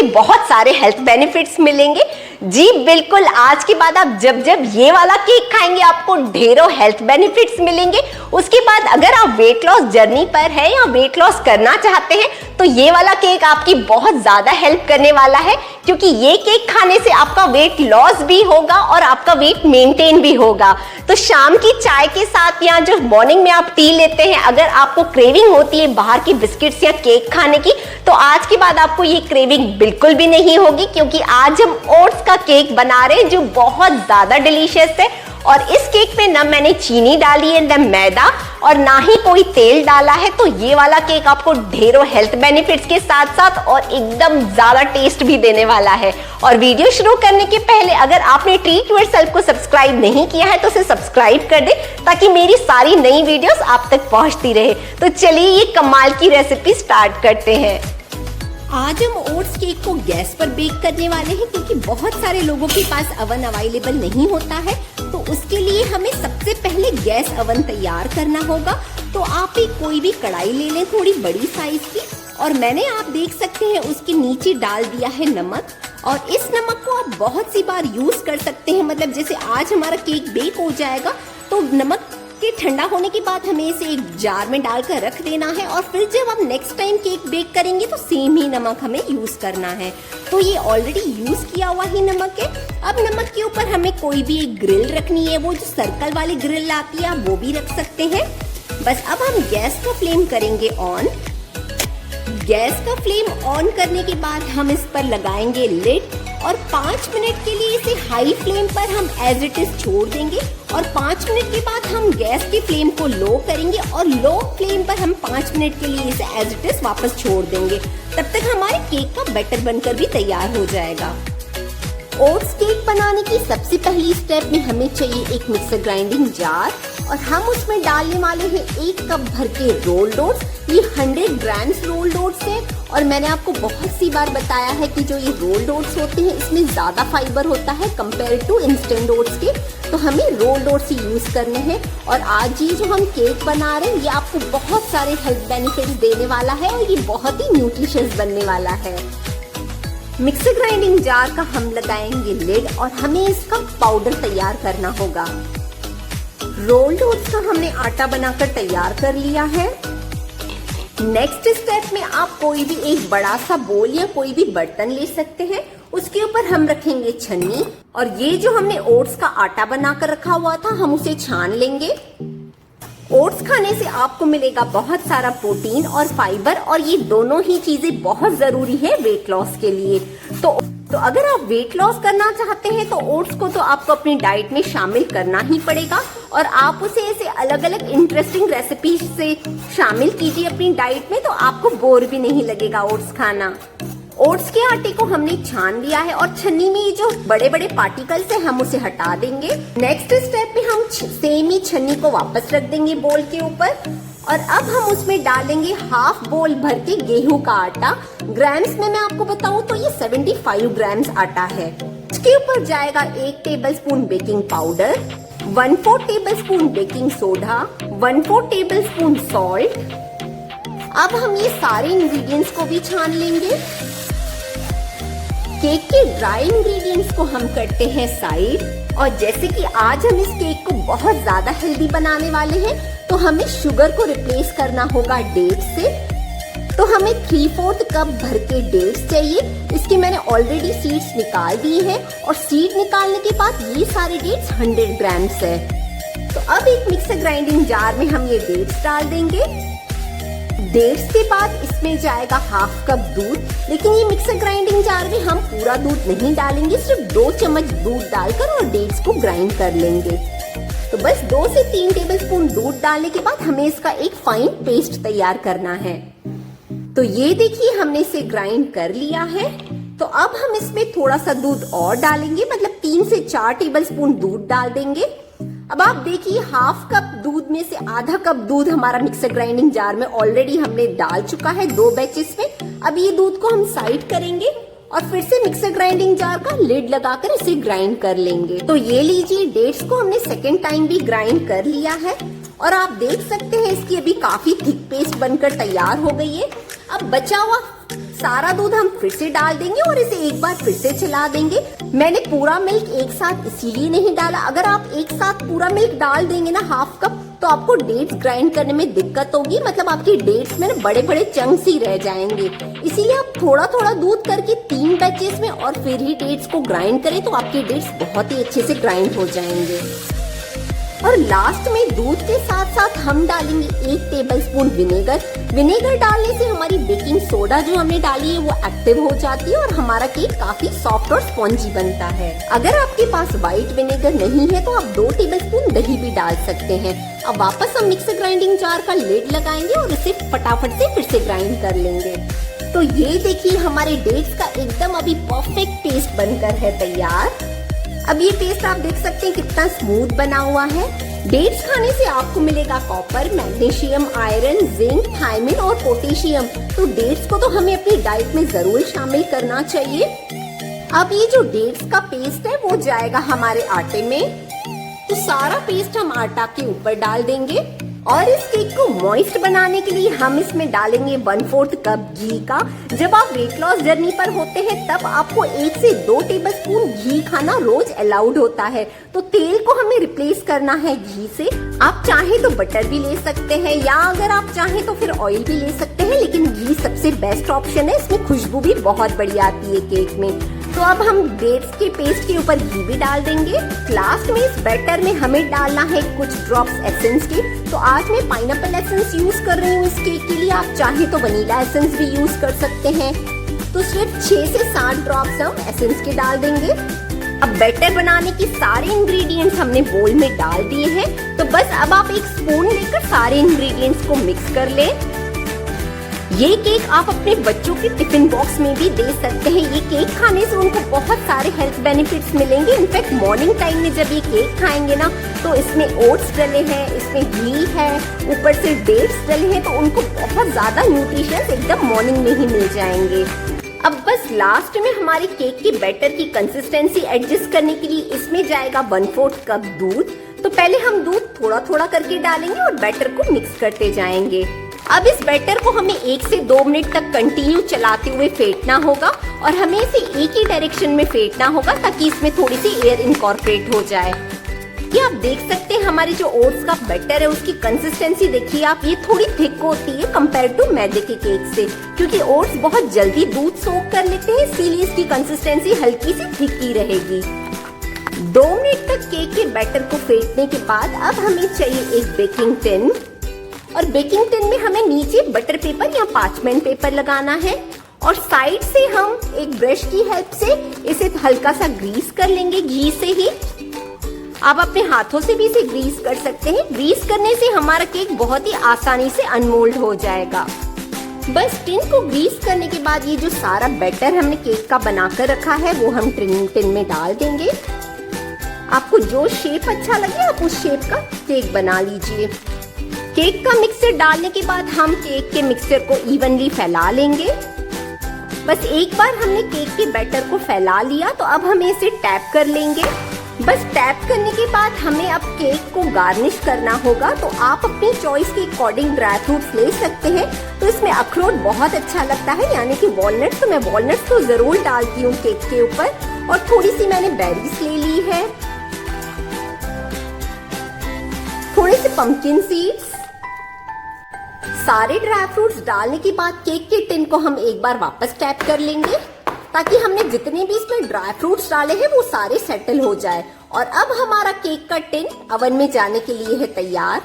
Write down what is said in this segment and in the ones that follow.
बहुत सारे health benefits मिलेंगे। जी बिल्कुल, आज के बाद आप जब जब ये वाला केक खाएंगे आपको ढेरों हेल्थ बेनिफिट्स मिलेंगे। उसके बाद अगर आप वेट लॉस जर्नी पर है या वेट लॉस करना चाहते हैं तो ये वाला केक आपकी बहुत ज्यादा हेल्प करने वाला है, क्योंकि ये केक खाने से आपका वेट लॉस भी होगा और आपका वेट मेंटेन भी होगा। तो शाम की चाय के साथ या जो मॉर्निंग में आप टी लेते हैं, अगर आपको क्रेविंग होती है बाहर की बिस्किट्स या केक खाने की, तो आज के बाद आपको ये क्रेविंग बिल्कुल भी नहीं होगी, क्योंकि आज हम ओट्स का केक बना रहे हैं जो बहुत ज्यादा डिलीशियस है। और इस केक में ना मैंने चीनी डाली है, ना मैदा और ना ही कोई तेल डाला है। तो ये वाला केक आपको ढेरों हेल्थ बेनिफिट्स के साथ साथ और एकदम ज्यादा टेस्ट भी देने वाला है। और वीडियो शुरू करने के पहले अगर आपने ट्रीट योरसेल्फ को सब्सक्राइब नहीं किया है तो उसे सब्सक्राइब कर दे, ताकि मेरी सारी नई वीडियोस आप तक पहुंचती रहे। तो चलिए ये कमाल की रेसिपी स्टार्ट करते हैं। आज हम ओट्स केक को गैस पर बेक करने वाले हैं, क्योंकि बहुत सारे लोगों के पास अवन अवेलेबल नहीं होता है। तो उसके लिए हमें सबसे पहले गैस अवन तैयार करना होगा। तो आप एक कोई भी कढ़ाई ले लें थोड़ी बड़ी साइज की, और मैंने आप देख सकते हैं उसके नीचे डाल दिया है नमक। और इस नमक को आप बहुत सी बार यूज कर सकते हैं, मतलब जैसे आज हमारा केक बेक हो जाएगा तो नमक के ठंडा होने के बाद हमें इसे एक जार में डालकर रख देना है, और फिर जब हम नेक्स्ट टाइम केक बेक करेंगे तो सेम ही नमक हमें यूज करना है। तो ये ऑलरेडी यूज किया हुआ ही नमक है। अब नमक के ऊपर हमें कोई भी एक ग्रिल रखनी है, वो जो सर्कल वाली ग्रिल आती है आप वो भी रख सकते हैं। बस अब हम गैस का फ्लेम करेंगे ऑन। गैस का फ्लेम ऑन करने के बाद हम इस पर लगाएंगे लिड, और 5 मिनट के लिए इसे हाई फ्लेम पर हम एज इट इज छोड़ देंगे। और 5 मिनट के बाद हम गैस की फ्लेम को लो करेंगे, और लो फ्लेम पर हम 5 मिनट के लिए इसे एज इट इज वापस छोड़ देंगे। तब तक हमारे केक का बैटर बनकर भी तैयार हो जाएगा। ओट्स केक बनाने की सबसे पहली स्टेप में हमें चाहिए एक मिक्सर ग्राइंडिंग जार, और हम उसमें डालने वाले हैं 1 कप भर के रोल्ड ओट्स। ये 100 ग्राम्स रोल्ड ओट्स है, और मैंने आपको बहुत सी बार बताया है कि जो ये रोल्ड ओट्स होते हैं इसमें ज्यादा फाइबर होता है कंपेयर टू इंस्टेंट ओट्स के। तो हमें रोल्ड ओट्स ही यूज करने हैं। और आज ये जो हम केक बना रहे हैं ये आपको बहुत सारे हेल्थ बेनिफिट्स देने वाला है, और ये बहुत ही न्यूट्रिशियस बनने वाला है। मिक्सर ग्राइंडिंग जार का हम लगाएंगे लिड, और हमें इसका पाउडर तैयार करना होगा। रोल्ड ओट्स का हमने आटा बनाकर तैयार कर लिया है। नेक्स्ट स्टेप में आप कोई भी एक बड़ा सा बोल या कोई भी बर्तन ले सकते हैं। उसके ऊपर हम रखेंगे छन्नी, और ये जो हमने ओट्स का आटा बनाकर रखा हुआ था हम उसे छान लेंगे। ओट्स खाने से आपको मिलेगा बहुत सारा प्रोटीन और फाइबर, और ये दोनों ही चीजें बहुत जरूरी है वेट लॉस के लिए। तो अगर आप वेट लॉस करना चाहते हैं तो ओट्स को तो आपको अपनी डाइट में शामिल करना ही पड़ेगा, और आप उसे ऐसे अलग अलग इंटरेस्टिंग रेसिपी से शामिल कीजिए अपनी डाइट में, तो आपको बोर भी नहीं लगेगा ओट्स खाना। ओट्स के आटे को हमने छान लिया है, और छन्नी में ये जो बड़े बड़े पार्टिकल्स है हम उसे हटा देंगे। नेक्स्ट स्टेप में हम सेम ही छन्नी को वापस रख देंगे बोल के ऊपर, और अब हम उसमें डालेंगे हाफ बोल भर के गेहूं का आटा। ग्राम्स में मैं आपको बताऊं तो ये 75 ग्राम्स आटा है। इसके ऊपर जाएगा 1 tablespoon baking powder, 1/4 tablespoon baking soda, 1/4 tablespoon salt. अब हम ये सारे इंग्रेडिएंट्स को भी छान लेंगे। केक के ड्राई इंग्रेडिएंट्स को हम करते हैं साइड, और जैसे कि आज हम इस केक को बहुत ज्यादा हेल्दी बनाने वाले हैं तो हमें शुगर को रिप्लेस करना होगा डेट्स से। तो हमें 3/4 कप भर के डेट्स चाहिए। इसके मैंने ऑलरेडी सीड्स निकाल दिए हैं, और सीड निकालने के बाद ये सारे डेट्स 100 ग्राम्स है। तो अब एक मिक्सर ग्राइंडिंग जार में हम ये डेट्स डाल देंगे। डेट्स के बाद इसमें जाएगा हाफ कप दूध, लेकिन ये मिक्सर ग्राइंडिंग जार में हम पूरा दूध नहीं डालेंगे, सिर्फ 2 चम्मच दूध डालकर और डेट्स को ग्राइंड कर लेंगे। तो बस 2 से 3 टेबलस्पून दूध डालने के बाद हमें इसका एक फाइन पेस्ट तैयार करना है। तो ये देखिए हमने इसे ग्राइंड कर लिया है। तो अब हम इसमें थोड़ा सा दूध और डालेंगे, मतलब 3 से 4 टेबलस्पून दूध डाल देंगे। अब आप देखिए हाफ कप दूध में से आधा कप दूध हमारा मिक्सर ग्राइंडिंग जार में ऑलरेडी हमने डाल चुका है 2 बैचेस में। अब ये दूध को हम साइड करेंगे और फिर से मिक्सर ग्राइंडिंग जार का लिड लगाकर इसे ग्राइंड कर लेंगे। तो ये लीजिए डेट्स को हमने सेकेंड टाइम भी ग्राइंड कर लिया है, और आप देख सकते हैं इसकी अभी काफी थिक पेस्ट बनकर तैयार हो गई है। अब बचा हुआ सारा दूध हम फिर से डाल देंगे और इसे एक बार फिर से चला देंगे। मैंने पूरा मिल्क एक साथ इसीलिए नहीं डाला, अगर आप एक साथ पूरा मिल्क डाल देंगे ना हाफ कप, तो आपको डेट्स ग्राइंड करने में दिक्कत होगी, मतलब आपकी डेट्स में ना बड़े बड़े चंक्स ही रह जाएंगे। इसीलिए आप थोड़ा थोड़ा दूध करके 3 बैचेस में और फिर ही डेट्स को ग्राइंड करें, तो आपके डेट्स बहुत ही अच्छे से ग्राइंड हो जाएंगे। और लास्ट में दूध के साथ साथ हम डालेंगे 1 टेबलस्पून विनेगर। विनेगर डालने से हमारी बेकिंग सोडा जो हमने डाली है वो एक्टिव हो जाती है और हमारा केक काफी सॉफ्ट और स्पॉन्जी बनता है। अगर आपके पास व्हाइट विनेगर नहीं है तो आप 2 टेबलस्पून दही भी डाल सकते हैं। अब वापस हम मिक्सर ग्राइंडिंग जार का लिड लगाएंगे और इसे फटाफट से फिर से ग्राइंड कर लेंगे। तो ये देखिए हमारे डेट्स का एकदम अभी परफेक्ट पेस्ट बनकर है तैयार। अब ये पेस्ट आप देख सकते हैं कितना स्मूथ बना हुआ है। डेट्स खाने से आपको मिलेगा copper, magnesium, iron, zinc, thiamine और पोटेशियम। तो डेट्स को तो हमें अपनी डाइट में जरूर शामिल करना चाहिए। अब ये जो डेट्स का पेस्ट है वो जाएगा हमारे आटे में। तो सारा पेस्ट हम आटा के ऊपर डाल देंगे और इस केक को मॉइस्ट बनाने के लिए हम इसमें डालेंगे 1/4 कप घी का। जब आप वेट लॉस जर्नी पर होते हैं तब आपको 1 से 2 टेबलस्पून घी खाना रोज अलाउड होता है, तो तेल को हमें रिप्लेस करना है घी से। आप चाहे तो बटर भी ले सकते हैं या अगर आप चाहें तो फिर ऑयल भी ले सकते हैं, लेकिन घी सबसे बेस्ट ऑप्शन है, इसमें खुशबू भी बहुत बढ़िया आती है केक में। तो अब हम डेट्स के पेस्ट के ऊपर घी भी डाल देंगे। लास्ट में इस बैटर में हमें डालना है कुछ ड्रॉप्स एसेंस के। तो आज मैं पाइनएप्पल एसेंस यूज कर रही हूँ इस केक के लिए, आप चाहे तो वनीला एसेंस भी यूज कर सकते हैं। तो सिर्फ 6 से 7 ड्रॉप्स हम एसेंस के डाल देंगे। अब बैटर बनाने के सारे इंग्रेडिएंट्स हमने बोल में डाल दिए हैं, तो बस अब आप एक स्पून लेकर सारे इंग्रेडिएंट्स को मिक्स कर लें। ये केक आप अपने बच्चों के टिफिन बॉक्स में भी दे सकते हैं। ये केक खाने से उनको बहुत सारे हेल्थ बेनिफिट्स मिलेंगे। इनफैक्ट मॉर्निंग टाइम में जब ये केक खाएंगे ना, तो इसमें ओट्स डले हैं, इसमें घी है, ऊपर से डेट्स डले हैं, तो उनको बहुत ज्यादा न्यूट्रिशन एकदम मॉर्निंग में ही मिल जाएंगे। अब बस लास्ट में हमारे केक के बैटर की कंसिस्टेंसी एडजस्ट करने के लिए इसमें जाएगा 1/4 कप दूध। तो पहले हम दूध थोड़ा थोड़ा करके डालेंगे और बैटर को मिक्स करते जाएंगे। अब इस बैटर को हमें 1 से 2 मिनट तक कंटिन्यू चलाते हुए फेंटना होगा और हमें इसे एक ही डायरेक्शन में फेंटना होगा ताकि इसमें थोड़ी सी एयर इनकॉर्पोरेट हो जाए। ये आप देख सकते हैं हमारे जो ओट्स का बैटर है उसकी कंसिस्टेंसी देखिए आप, ये थोड़ी थिक होती है कंपेयर टू मैदे के केक से, क्योंकि ओट्स बहुत जल्दी दूध सोख कर लेते हैं, इसीलिए इसकी कंसिस्टेंसी हल्की सी थिक ही रहेगी। 2 मिनट तक केक के बैटर को फेंटने के बाद अब हमें चाहिए एक बेकिंग टिन, और बेकिंग टिन में हमें नीचे बटर पेपर या पार्चमेंट पेपर लगाना है और साइड से हम एक ब्रश की हेल्प से इसे हल्का सा ग्रीस कर लेंगे घी से ही। आप अपने हाथों से भी इसे ग्रीस कर सकते हैं। ग्रीस करने से हमारा केक बहुत ही आसानी से अनमोल्ड हो जाएगा। बस टिन को ग्रीस करने के बाद ये जो सारा बैटर हमने केक का बनाकर रखा है वो हम टिन में डाल देंगे। आपको जो शेप अच्छा लगे आप उस शेप का केक बना लीजिए। केक का मिक्सचर डालने के बाद हम केक के मिक्सचर को इवनली फैला लेंगे। बस एक बार हमने केक के बैटर को फैला लिया तो अब हमें इसे टैप कर लेंगे। बस टैप करने के बाद हमें अब केक को गार्निश करना होगा, तो आप अपनी चॉइस के अकॉर्डिंग ड्राई फ्रूट्स ले सकते हैं। तो इसमें अखरोट बहुत अच्छा लगता है, यानी कि वॉलनट्स, तो मैं वॉलनट्स तो जरूर डालती हूँ केक के ऊपर। और थोड़ी सी मैंने बेरीज ले ली है, थोड़े से पंपकिन सीड्स। सारे ड्राई फ्रूट्स डालने के बाद केक के टिन को हम एक बार वापस टैप कर लेंगे ताकि हमने जितने भी इसमें ड्राई फ्रूट्स डाले हैं वो सारे सेटल हो जाए। और अब हमारा केक का टिन अवन में जाने के लिए है तैयार।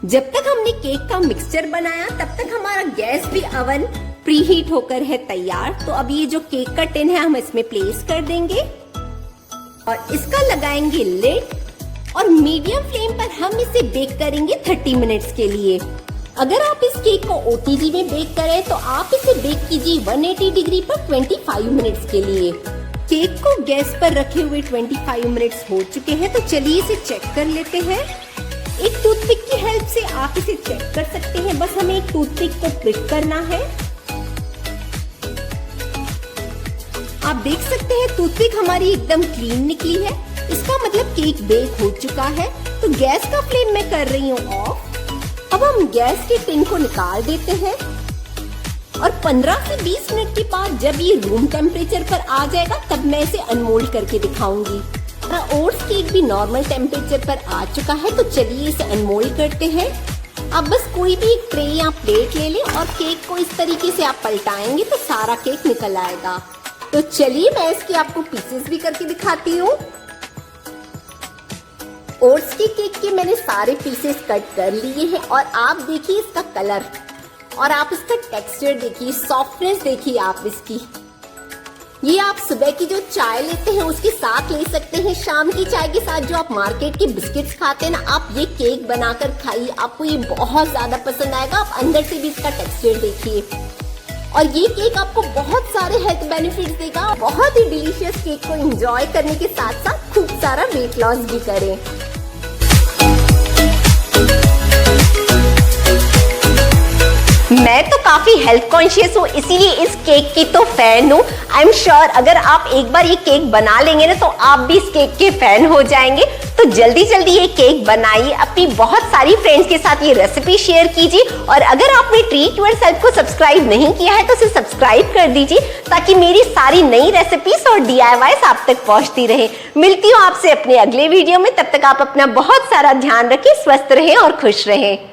जब तक हमने केक का मिक्सचर बनाया तब तक हमारा गैस भी अवन प्री हीट होकर है तैयार। तो अब ये जो केक का टिन है हम इसमें प्लेस कर देंगे और इसका लगाएंगे लिड और मीडियम फ्लेम पर हम इसे बेक करेंगे 30 मिनट्स के लिए। अगर आप इस केक को OTG में बेक करें तो आप इसे बेक कीजिए 180 डिग्री पर 25 मिनट्स के लिए। केक को गैस पर रखे हुए 25 मिनट्स हो चुके हैं, तो चलिए इसे चेक कर लेते हैं। एक टूथपिक की हेल्प से आप इसे चेक कर सकते हैं। बस हमें एक टूथपिक को प्रिक करना है। आप देख सकते हैं टूथपिक हमारी एकदम क्लीन निकली है, इसका मतलब केक बेक हो चुका है। तो गैस का फ्लेम मैं कर रही हूँ ऑफ। अब हम गैस के टिन को निकाल देते हैं और 15 से 20 मिनट के बाद जब ये रूम टेम्परेचर पर आ जाएगा तब मैं इसे अनमोल्ड करके दिखाऊंगी। ओट्स केक भी नॉर्मल टेम्परेचर पर आ चुका है, तो चलिए इसे अनमोल्ड करते हैं। अब बस कोई भी एक ट्रे या प्लेट ले लें और केक को इस तरीके से आप पलटाएंगे तो सारा केक निकल आएगा। तो चलिए मैं इसके आपको पीसेस भी करके दिखाती हूँ। ओट्स के केक के मैंने सारे पीसेस कट कर लिए हैं और आप देखिए इसका कलर और आप इसका टेक्सचर देखिए, सॉफ्टनेस देखिए आप इसकी। ये आप सुबह की जो चाय लेते हैं उसके साथ ले सकते हैं, शाम की चाय के साथ जो आप मार्केट के बिस्किट्स खाते हैं ना, आप ये केक बनाकर खाइए, आपको ये बहुत ज्यादा पसंद आएगा। आप अंदर से भी इसका टेक्सचर देखिए और ये केक आपको बहुत सारे हेल्थ बेनिफिट्स देगा। बहुत ही डिलीशियस केक को एंजॉय करने के साथ साथ खूब सारा वेट लॉस भी करें। मैं तो काफी हेल्थ कॉन्शियस हूँ, इसीलिए इस केक की तो फैन हूँ। आई एम श्योर अगर आप एक बार ये केक बना लेंगे ना तो आप भी इस केक के फैन हो जाएंगे। तो जल्दी जल्दी ये केक बनाइए, अपनी बहुत सारी फ्रेंड्स के साथ ये रेसिपी शेयर कीजिए और अगर आपने ट्रीट योरसेल्फ को सब्सक्राइब नहीं किया है तो इसे सब्सक्राइब कर दीजिए ताकि मेरी सारी नई रेसिपीज और DIYs आप तक पहुंचती रहे। मिलती हूँ आपसे अपने अगले वीडियो में, तब तक आप अपना बहुत सारा ध्यान रखें, स्वस्थ रहें और खुश रहें।